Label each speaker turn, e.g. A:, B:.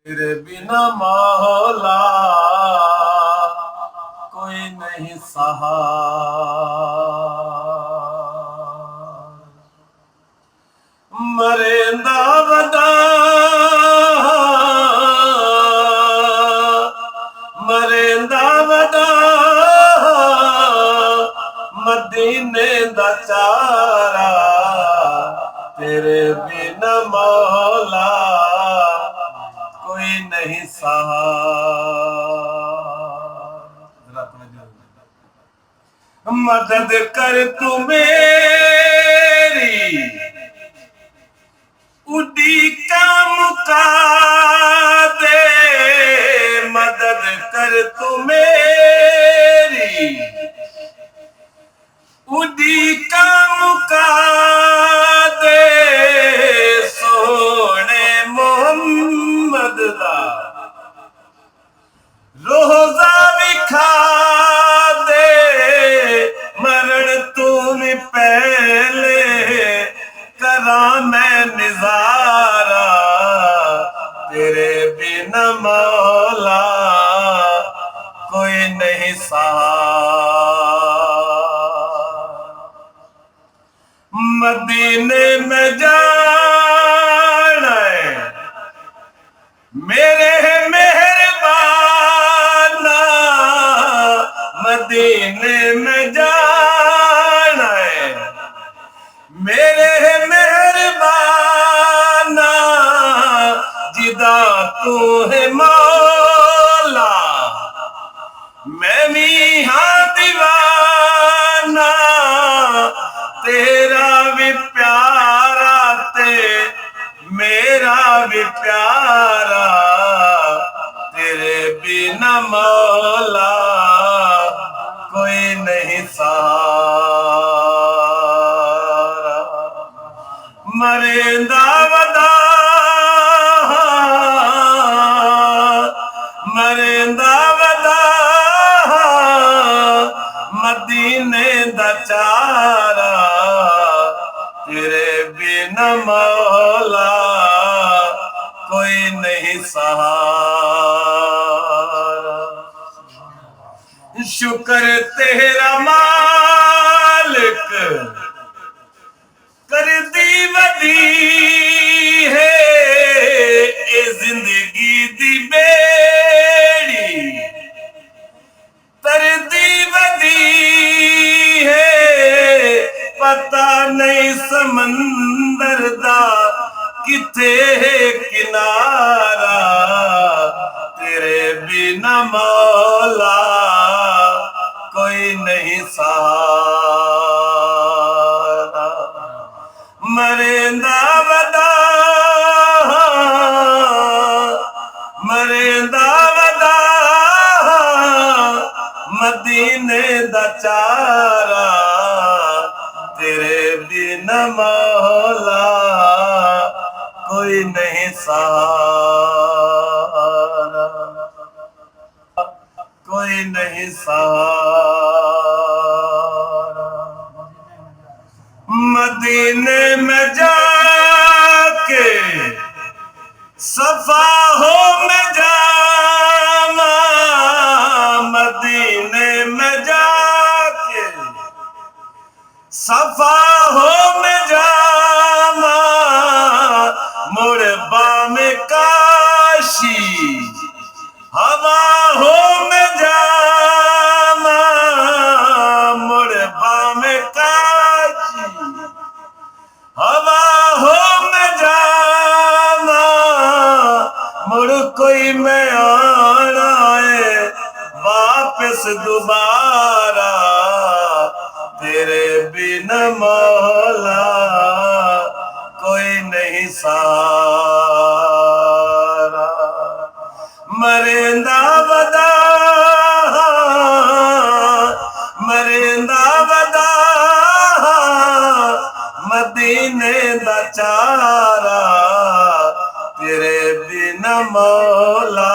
A: تیرے بنا مولا کوئی نہیں سہار مریندا ودا مریندا ودا مدینے دا چارا تیرے بنا مولا کوئی نہیں سہار مدد کر تو میری اڈی کا مکا دے مدد کر تو میری اڈی کا مکا دے سونے محمد دا روزہ وکھا دے مرن تو میں پہلے کراں میں نظارہ تیرے بنا مولا کوئی نہیں سہار مدینے میں جانا ہے میرے مہربان مدینے میں جانا ہے میرے مہربان جدا تو ہے مولا میں بھی ہاں دیوانہ تیرا بھی پیارا تے میرا بھی پیارا تیرے بنا مولا کوئی نہیں سہارا مریندا ودا مریندا ودا مدینے دا چارا تیرے بنا مولا کوئی نہیں سہارا شکر تیرا مالک کر دی ودی ہے اے زندگی دی بیڑی تر دی ودی ہے پتہ نہیں سمندر دا کتے ہے کنارہ تیرے بنا مولا کوئی نہیں سہارا مریندا ودا مریندا ودا مدینے دا چارا تیرے بنا مولا کوئی نہیں سہارا کوئی نہیں سہارا مدینے میں جا کے صفا ہو میں جاما مدینے میں جا کے صفا ہو میں جاما مڑ بام کاشی ہوا ہو میں جاما مڑ بام کاشی ہوا ہو میں جاما مڑ کوئی میں آنا ہے واپس دوبارہ تیرے بنا مولا کوئی نہیں سہارا مریندا ودا مریندا ودا مدینے دا چارا تیرے بنا مولا